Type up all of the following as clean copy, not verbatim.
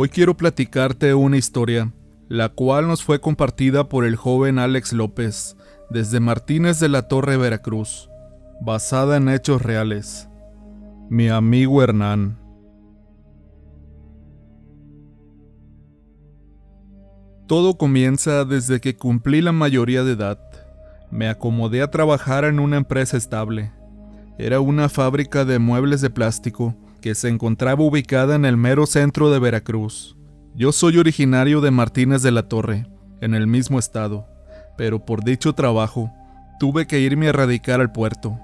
Hoy quiero platicarte una historia, la cual nos fue compartida por el joven Alex López, desde Martínez de la Torre, Veracruz, basada en hechos reales. Mi amigo Hernán. Todo comienza desde que cumplí la mayoría de edad. Me acomodé a trabajar en una empresa estable. Era una fábrica de muebles de plástico que se encontraba ubicada en el mero centro de Veracruz. Yo soy originario de Martínez de la Torre, en el mismo estado, pero por dicho trabajo tuve que irme a radicar al puerto.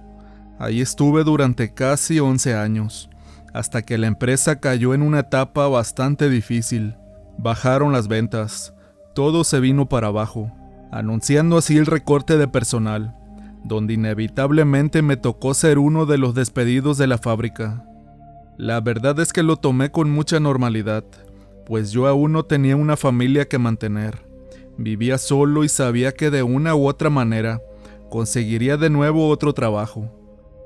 Ahí estuve durante casi 11 años, hasta que la empresa cayó en una etapa bastante difícil. Bajaron las ventas, todo se vino para abajo, anunciando así el recorte de personal, donde inevitablemente me tocó ser uno de los despedidos de la fábrica. La verdad es que lo tomé con mucha normalidad, pues yo aún no tenía una familia que mantener. Vivía solo y sabía que de una u otra manera conseguiría de nuevo otro trabajo.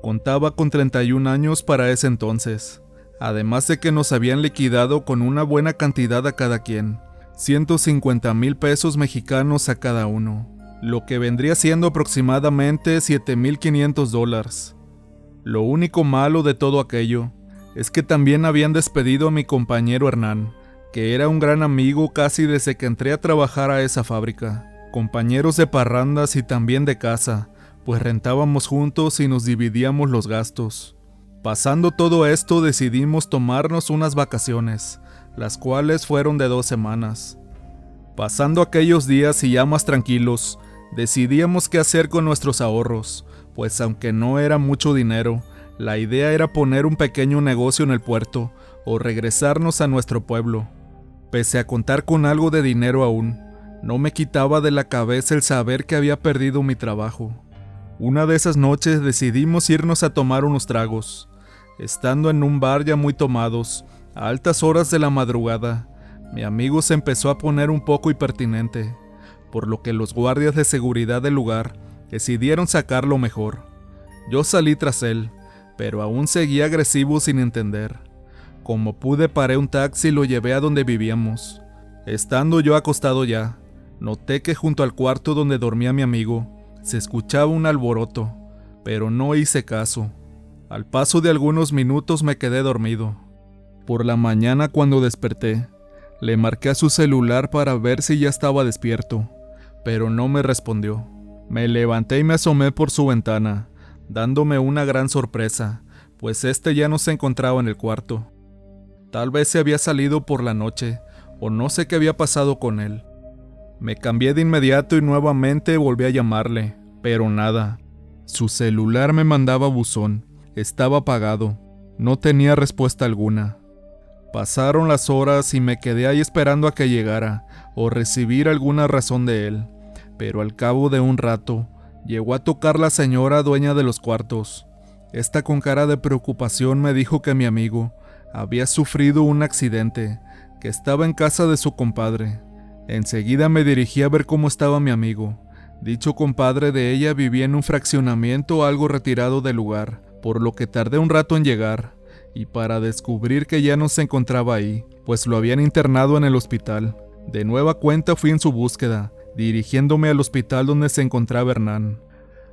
Contaba con 31 años para ese entonces, además de que nos habían liquidado con una buena cantidad a cada quien, 150,000 pesos mexicanos a cada uno, lo que vendría siendo aproximadamente 7,500 dólares. Lo único malo de todo aquello es que también habían despedido a mi compañero Hernán, que era un gran amigo casi desde que entré a trabajar a esa fábrica. Compañeros de parrandas y también de casa, pues rentábamos juntos y nos dividíamos los gastos. Pasando todo esto, decidimos tomarnos unas vacaciones, las cuales fueron de 2 semanas. Pasando aquellos días y ya más tranquilos, decidíamos qué hacer con nuestros ahorros, pues aunque no era mucho dinero, la idea era poner un pequeño negocio en el puerto o regresarnos a nuestro pueblo. Pese a contar con algo de dinero aún, no me quitaba de la cabeza el saber que había perdido mi trabajo. Una de esas noches decidimos irnos a tomar unos tragos. Estando en un bar ya muy tomados, a altas horas de la madrugada, mi amigo se empezó a poner un poco impertinente, por lo que los guardias de seguridad del lugar decidieron sacarlo mejor. Yo salí tras él, pero aún seguía agresivo sin entender. Como pude paré un taxi y lo llevé a donde vivíamos. Estando yo acostado ya, noté que junto al cuarto donde dormía mi amigo, se escuchaba un alboroto, pero no hice caso. Al paso de algunos minutos me quedé dormido. Por la mañana cuando desperté, le marqué a su celular para ver si ya estaba despierto, pero no me respondió. Me levanté y me asomé por su ventana, dándome una gran sorpresa, pues ya no se encontraba en el cuarto. Tal vez se había salido por la noche, o no sé qué había pasado con él. Me cambié de inmediato y nuevamente volví a llamarle, pero nada. Su celular me mandaba buzón, estaba apagado, no tenía respuesta alguna. Pasaron las horas y me quedé ahí esperando a que llegara, o recibir alguna razón de él, pero al cabo de un rato, llegó a tocar la señora dueña de los cuartos. Esta con cara de preocupación me dijo que mi amigo había sufrido un accidente, que estaba en casa de su compadre. Enseguida me dirigí a ver cómo estaba mi amigo. Dicho compadre de ella vivía en un fraccionamiento algo retirado del lugar, por lo que tardé un rato en llegar, y para descubrir que ya no se encontraba ahí, pues lo habían internado en el hospital. De nueva cuenta fui en su búsqueda, dirigiéndome al hospital donde se encontraba Hernán.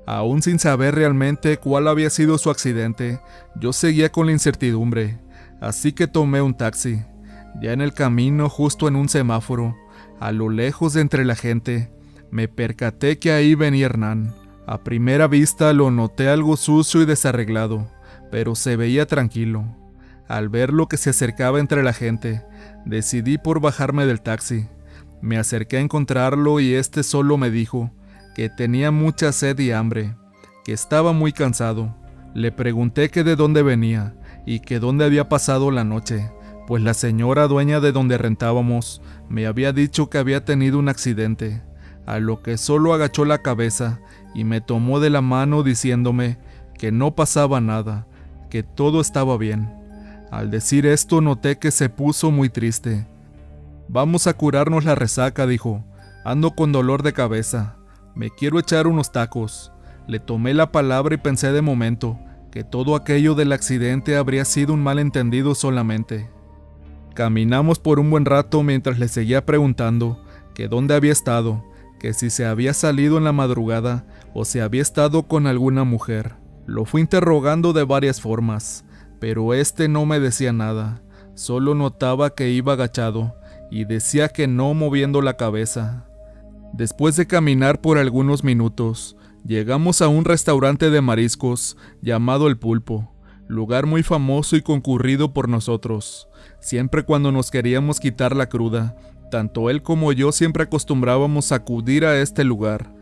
Aún sin saber realmente cuál había sido su accidente, yo seguía con la incertidumbre, así que tomé un taxi. Ya en el camino, justo en un semáforo, a lo lejos de entre la gente, me percaté que ahí venía Hernán. A primera vista lo noté algo sucio y desarreglado, pero se veía tranquilo. Al ver lo que se acercaba entre la gente, decidí por bajarme del taxi. Me acerqué a encontrarlo y solo me dijo que tenía mucha sed y hambre, que estaba muy cansado. Le pregunté que de dónde venía y que dónde había pasado la noche, pues la señora dueña de donde rentábamos me había dicho que había tenido un accidente, a lo que solo agachó la cabeza y me tomó de la mano diciéndome que no pasaba nada, que todo estaba bien. Al decir esto noté que se puso muy triste. Vamos a curarnos la resaca, dijo. Ando con dolor de cabeza. Me quiero echar unos tacos. Le tomé la palabra y pensé de momento que todo aquello del accidente habría sido un malentendido solamente. Caminamos por un buen rato mientras le seguía preguntando que dónde había estado, que si se había salido en la madrugada o si había estado con alguna mujer. Lo fui interrogando de varias formas, pero no me decía nada, solo notaba que iba agachado y decía que no moviendo la cabeza. Después de caminar por algunos minutos, llegamos a un restaurante de mariscos llamado El Pulpo, lugar muy famoso y concurrido por nosotros. Siempre cuando nos queríamos quitar la cruda, tanto él como yo siempre acostumbrábamos a acudir a este lugar.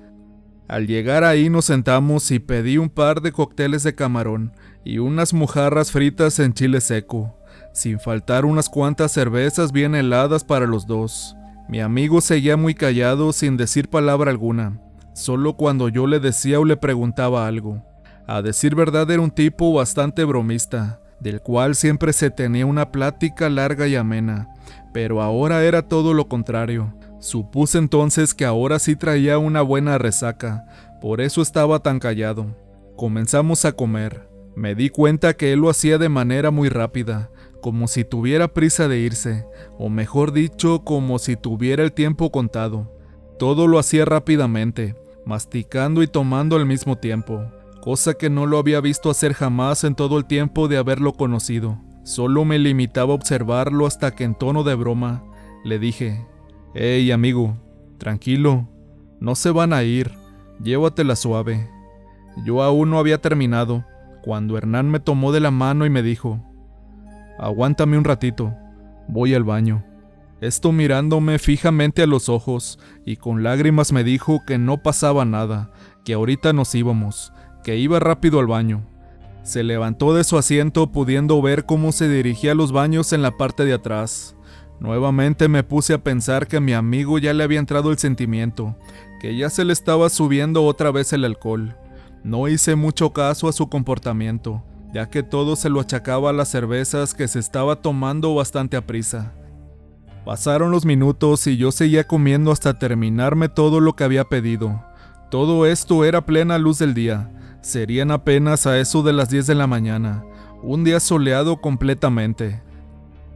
Al llegar ahí nos sentamos y pedí un par de cócteles de camarón y unas mojarras fritas en chile seco, sin faltar unas cuantas cervezas bien heladas para los dos. Mi amigo seguía muy callado sin decir palabra alguna, solo cuando yo le decía o le preguntaba algo. A decir verdad era un tipo bastante bromista, del cual siempre se tenía una plática larga y amena, pero ahora era todo lo contrario. Supuse entonces que ahora sí traía una buena resaca, por eso estaba tan callado. Comenzamos a comer. Me di cuenta que él lo hacía de manera muy rápida, como si tuviera prisa de irse, o mejor dicho, como si tuviera el tiempo contado. Todo lo hacía rápidamente, masticando y tomando al mismo tiempo, cosa que no lo había visto hacer jamás en todo el tiempo de haberlo conocido. Solo me limitaba a observarlo hasta que en tono de broma le dije: «Hey amigo, tranquilo, no se van a ir, llévatela suave». Yo aún no había terminado, cuando Hernán me tomó de la mano y me dijo: «Aguántame un ratito, voy al baño». Esto mirándome fijamente a los ojos, y con lágrimas me dijo que no pasaba nada, que ahorita nos íbamos, que iba rápido al baño. Se levantó de su asiento pudiendo ver cómo se dirigía a los baños en la parte de atrás. Nuevamente me puse a pensar que a mi amigo ya le había entrado el sentimiento, que ya se le estaba subiendo otra vez el alcohol. No hice mucho caso a su comportamiento, ya que todo se lo achacaba a las cervezas que se estaba tomando bastante aprisa. Pasaron los minutos y yo seguía comiendo hasta terminarme todo lo que había pedido. Todo esto era plena luz del día. Serían apenas a eso de las 10 de la mañana, un día soleado completamente.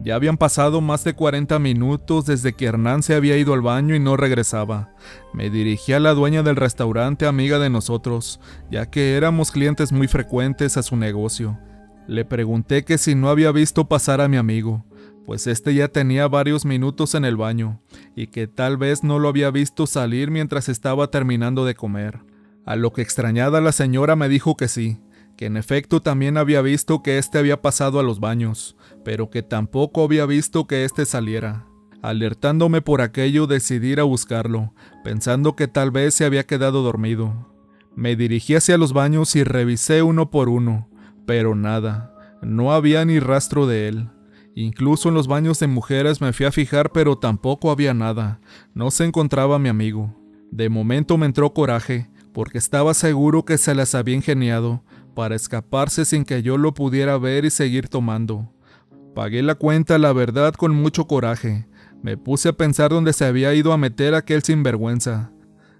Ya habían pasado más de 40 minutos desde que Hernán se había ido al baño y no regresaba. Me dirigí a la dueña del restaurante, amiga de nosotros, ya que éramos clientes muy frecuentes a su negocio. Le pregunté que si no había visto pasar a mi amigo, pues ya tenía varios minutos en el baño, y que tal vez no lo había visto salir mientras estaba terminando de comer. A lo que extrañada la señora me dijo que sí, que en efecto también había visto que había pasado a los baños, pero que tampoco había visto que saliera. Alertándome por aquello, decidí ir a buscarlo, pensando que tal vez se había quedado dormido. Me dirigí hacia los baños y revisé uno por uno, pero nada, no había ni rastro de él. Incluso en los baños de mujeres me fui a fijar, pero tampoco había nada, no se encontraba mi amigo. De momento me entró coraje, porque estaba seguro que se las había ingeniado para escaparse sin que yo lo pudiera ver y seguir tomando. Pagué la cuenta, la verdad, con mucho coraje. Me puse a pensar dónde se había ido a meter aquel sinvergüenza.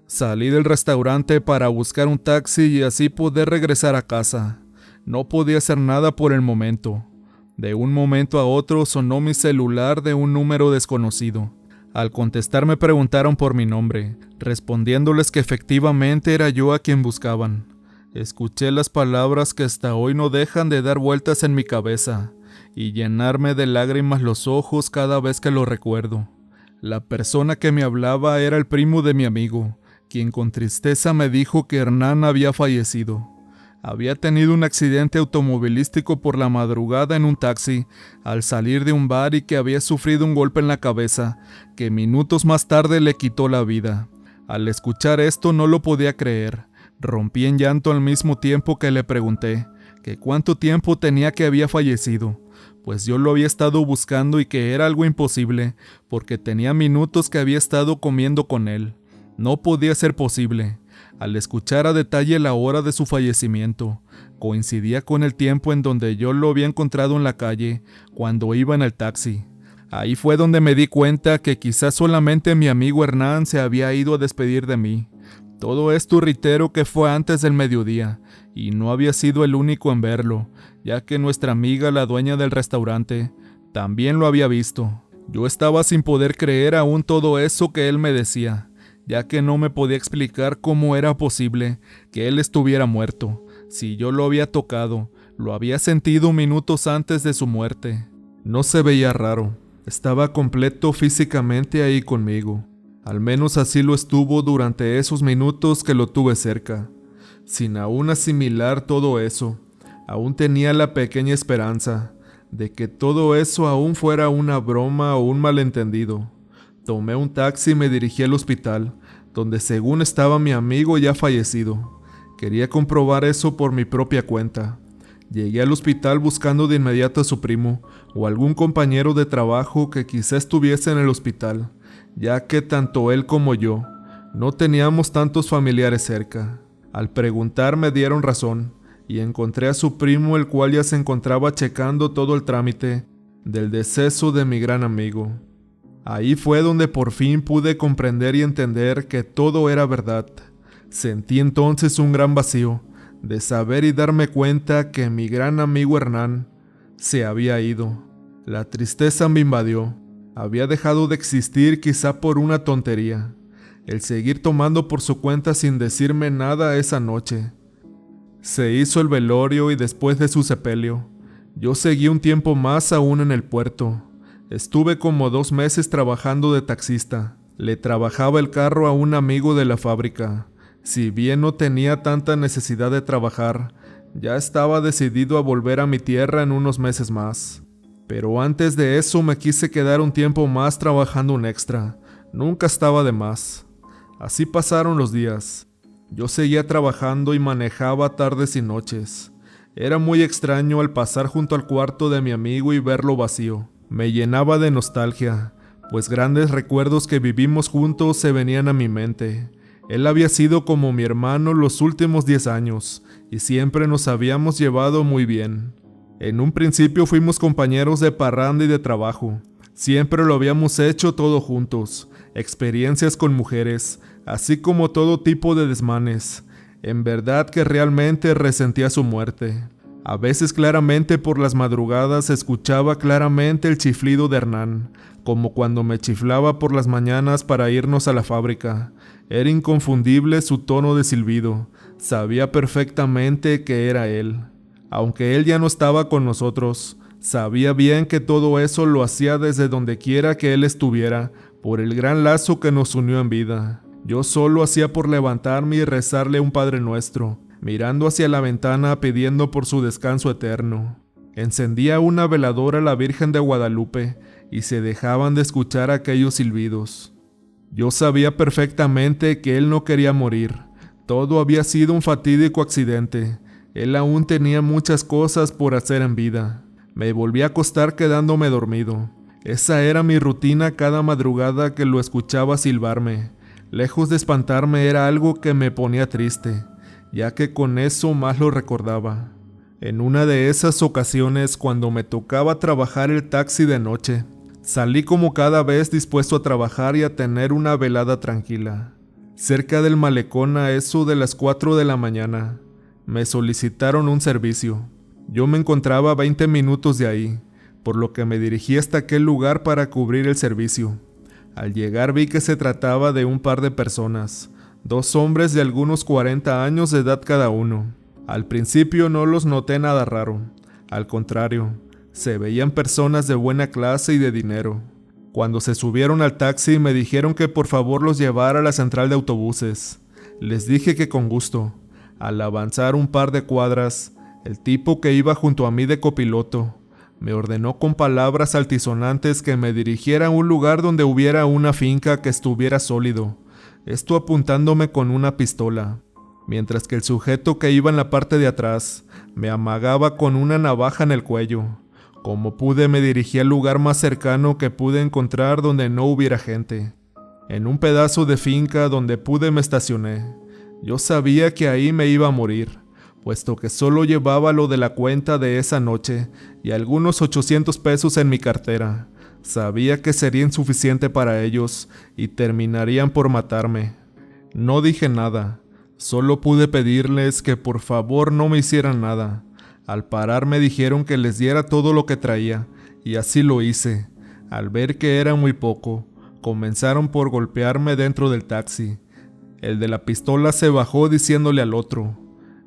Salí del restaurante para buscar un taxi y así poder regresar a casa. No podía hacer nada por el momento. De un momento a otro sonó mi celular de un número desconocido. Al contestar me preguntaron por mi nombre, respondiéndoles que efectivamente era yo a quien buscaban. Escuché las palabras que hasta hoy no dejan de dar vueltas en mi cabeza y llenarme de lágrimas los ojos cada vez que lo recuerdo. La persona que me hablaba era el primo de mi amigo, quien con tristeza me dijo que Hernán había fallecido. Había tenido un accidente automovilístico por la madrugada en un taxi al salir de un bar y que había sufrido un golpe en la cabeza que minutos más tarde le quitó la vida. Al escuchar esto no lo podía creer. Rompí en llanto al mismo tiempo que le pregunté que cuánto tiempo tenía que había fallecido, pues yo lo había estado buscando y que era algo imposible porque tenía minutos que había estado comiendo con él. No podía ser posible. Al escuchar a detalle la hora de su fallecimiento, coincidía con el tiempo en donde yo lo había encontrado en la calle cuando iba en el taxi. Ahí fue donde me di cuenta que quizás solamente mi amigo Hernán se había ido a despedir de mí. Todo esto reitero que fue antes del mediodía, y no había sido el único en verlo, ya que nuestra amiga, la dueña del restaurante, también lo había visto. Yo estaba sin poder creer aún todo eso que él me decía, ya que no me podía explicar cómo era posible que él estuviera muerto, si yo lo había tocado, lo había sentido minutos antes de su muerte. No se veía raro, estaba completo físicamente ahí conmigo. Al menos así lo estuvo durante esos minutos que lo tuve cerca. Sin aún asimilar todo eso, aún tenía la pequeña esperanza de que todo eso aún fuera una broma o un malentendido. Tomé un taxi y me dirigí al hospital, donde según estaba mi amigo ya fallecido. Quería comprobar eso por mi propia cuenta. Llegué al hospital buscando de inmediato a su primo o algún compañero de trabajo que quizá estuviese en el hospital, ya que tanto él como yo no teníamos tantos familiares cerca. Al preguntar me dieron razón y encontré a su primo, el cual ya se encontraba checando todo el trámite del deceso de mi gran amigo. Ahí fue donde por fin pude comprender y entender que todo era verdad. Sentí entonces un gran vacío de saber y darme cuenta que mi gran amigo Hernán se había ido. La tristeza me invadió. Había dejado de existir quizá por una tontería, el seguir tomando por su cuenta sin decirme nada esa noche. Se hizo el velorio y después de su sepelio, yo seguí un tiempo más aún en el puerto. Estuve como 2 meses trabajando de taxista. Le trabajaba el carro a un amigo de la fábrica. Si bien no tenía tanta necesidad de trabajar, ya estaba decidido a volver a mi tierra en unos meses más. Pero antes de eso me quise quedar un tiempo más trabajando un extra. Nunca estaba de más. Así pasaron los días. Yo seguía trabajando y manejaba tardes y noches. Era muy extraño al pasar junto al cuarto de mi amigo y verlo vacío. Me llenaba de nostalgia, pues grandes recuerdos que vivimos juntos se venían a mi mente. Él había sido como mi hermano los últimos 10 años, y siempre nos habíamos llevado muy bien. En un principio fuimos compañeros de parranda y de trabajo. Siempre lo habíamos hecho todo juntos, experiencias con mujeres, así como todo tipo de desmanes. En verdad que realmente resentía su muerte. A veces claramente por las madrugadas escuchaba claramente el chiflido de Hernán, como cuando me chiflaba por las mañanas para irnos a la fábrica. Era inconfundible su tono de silbido, sabía perfectamente que era él. Aunque él ya no estaba con nosotros, sabía bien que todo eso lo hacía desde donde quiera que él estuviera, por el gran lazo que nos unió en vida. Yo solo hacía por levantarme y rezarle un Padre Nuestro, mirando hacia la ventana pidiendo por su descanso eterno. Encendía una veladora a la Virgen de Guadalupe y se dejaban de escuchar aquellos silbidos. Yo sabía perfectamente que él no quería morir. Todo había sido un fatídico accidente. Él aún tenía muchas cosas por hacer en vida. Me volví a acostar quedándome dormido. Esa era mi rutina cada madrugada que lo escuchaba silbarme. Lejos de espantarme era algo que me ponía triste, ya que con eso más lo recordaba. En una de esas ocasiones, cuando me tocaba trabajar el taxi de noche, salí como cada vez dispuesto a trabajar y a tener una velada tranquila. Cerca del malecón a eso de las 4 de la mañana, me solicitaron un servicio. Yo me encontraba a 20 minutos de ahí, por lo que me dirigí hasta aquel lugar para cubrir el servicio. Al llegar vi que se trataba de un par de personas, 2 hombres de algunos 40 años de edad cada uno. Al principio no los noté nada raro, al contrario, se veían personas de buena clase y de dinero. Cuando se subieron al taxi me dijeron que por favor los llevara a la central de autobuses. Les dije que con gusto. Al avanzar un par de cuadras, el tipo que iba junto a mí de copiloto me ordenó con palabras altisonantes que me dirigiera a un lugar donde hubiera una finca que estuviera sólido, esto apuntándome con una pistola, mientras que el sujeto que iba en la parte de atrás me amagaba con una navaja en el cuello. Como pude me dirigí al lugar más cercano que pude encontrar donde no hubiera gente. En un pedazo de finca donde pude me estacioné. Yo sabía que ahí me iba a morir, puesto que solo llevaba lo de la cuenta de esa noche y algunos 800 pesos en mi cartera. Sabía que sería insuficiente para ellos y terminarían por matarme. No dije nada, solo pude pedirles que por favor no me hicieran nada. Al parar me dijeron que les diera todo lo que traía, y así lo hice. Al ver que era muy poco, comenzaron por golpearme dentro del taxi. El de la pistola se bajó diciéndole al otro: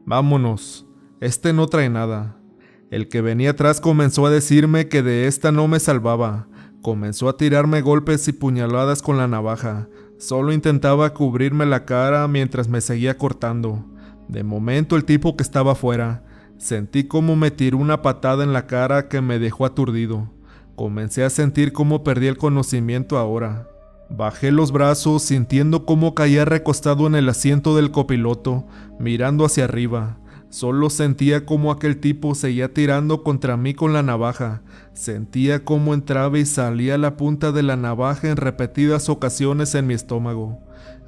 «Vámonos, este no trae nada». El que venía atrás comenzó a decirme que de esta no me salvaba. Comenzó a tirarme golpes y puñaladas con la navaja. Solo intentaba cubrirme la cara mientras me seguía cortando. De momento el tipo que estaba afuera, sentí como me tiró una patada en la cara que me dejó aturdido. Comencé a sentir cómo perdí el conocimiento ahora. Bajé los brazos sintiendo cómo caía recostado en el asiento del copiloto, mirando hacia arriba. Solo sentía cómo aquel tipo seguía tirando contra mí con la navaja. Sentía cómo entraba y salía la punta de la navaja en repetidas ocasiones en mi estómago.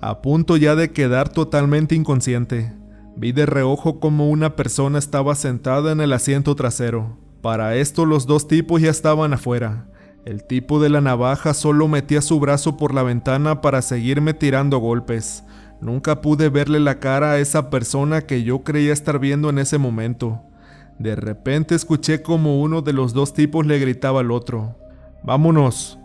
A punto ya de quedar totalmente inconsciente, vi de reojo cómo una persona estaba sentada en el asiento trasero. Para esto los dos tipos ya estaban afuera. El tipo de la navaja solo metía su brazo por la ventana para seguirme tirando golpes. Nunca pude verle la cara a esa persona que yo creía estar viendo en ese momento. De repente escuché como uno de los dos tipos le gritaba al otro: «¡Vámonos!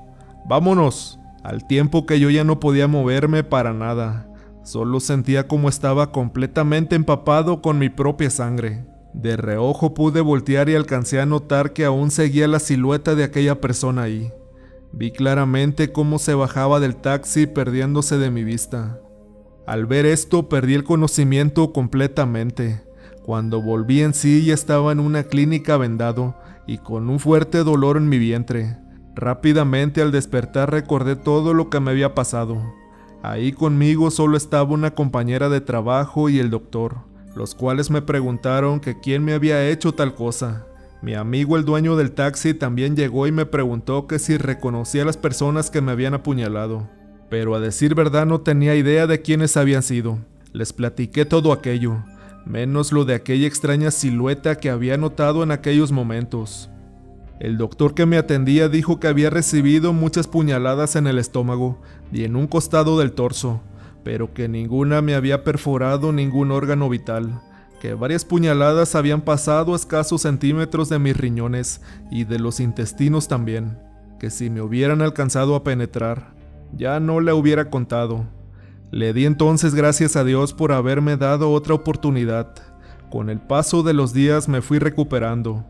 ¡Vámonos!», al tiempo que yo ya no podía moverme para nada. Solo sentía como estaba completamente empapado con mi propia sangre. De reojo pude voltear y alcancé a notar que aún seguía la silueta de aquella persona ahí. Vi claramente cómo se bajaba del taxi perdiéndose de mi vista. Al ver esto perdí el conocimiento completamente. Cuando volví en sí ya estaba en una clínica vendado y con un fuerte dolor en mi vientre. Rápidamente al despertar recordé todo lo que me había pasado. Ahí conmigo solo estaba una compañera de trabajo y el doctor, los cuales me preguntaron que quién me había hecho tal cosa. Mi amigo el dueño del taxi también llegó y me preguntó que si reconocía a las personas que me habían apuñalado. Pero a decir verdad no tenía idea de quiénes habían sido. Les platiqué todo aquello, menos lo de aquella extraña silueta que había notado en aquellos momentos. El doctor que me atendía dijo que había recibido muchas puñaladas en el estómago y en un costado del torso, pero que ninguna me había perforado ningún órgano vital, que varias puñaladas habían pasado a escasos centímetros de mis riñones y de los intestinos también, que si me hubieran alcanzado a penetrar, ya no le hubiera contado. Le di entonces gracias a Dios por haberme dado otra oportunidad. Con el paso de los días me fui recuperando.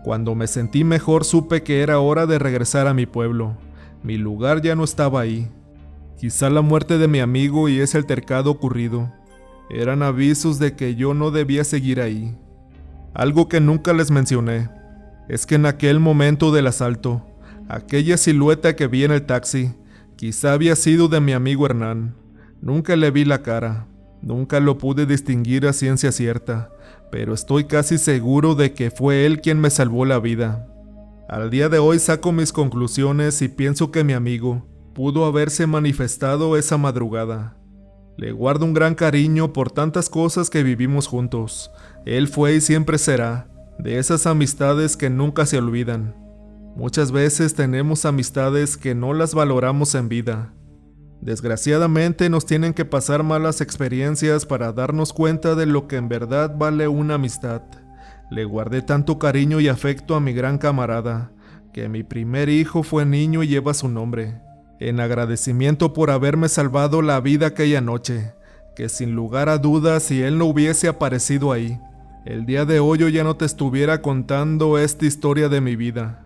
Cuando me sentí mejor supe que era hora de regresar a mi pueblo. Mi lugar ya no estaba ahí. Quizá la muerte de mi amigo y ese altercado ocurrido eran avisos de que yo no debía seguir ahí. Algo que nunca les mencioné es que en aquel momento del asalto, aquella silueta que vi en el taxi quizá había sido de mi amigo Hernán. Nunca le vi la cara, nunca lo pude distinguir a ciencia cierta, pero estoy casi seguro de que fue él quien me salvó la vida. Al día de hoy saco mis conclusiones y pienso que mi amigo pudo haberse manifestado esa madrugada. Le guardo un gran cariño por tantas cosas que vivimos juntos. Él fue y siempre será de esas amistades que nunca se olvidan. Muchas veces tenemos amistades que no las valoramos en vida. Desgraciadamente nos tienen que pasar malas experiencias para darnos cuenta de lo que en verdad vale una amistad. Le guardé tanto cariño y afecto a mi gran camarada, que mi primer hijo fue niño y lleva su nombre, en agradecimiento por haberme salvado la vida aquella noche, que sin lugar a dudas si él no hubiese aparecido ahí, el día de hoy yo ya no te estuviera contando esta historia de mi vida.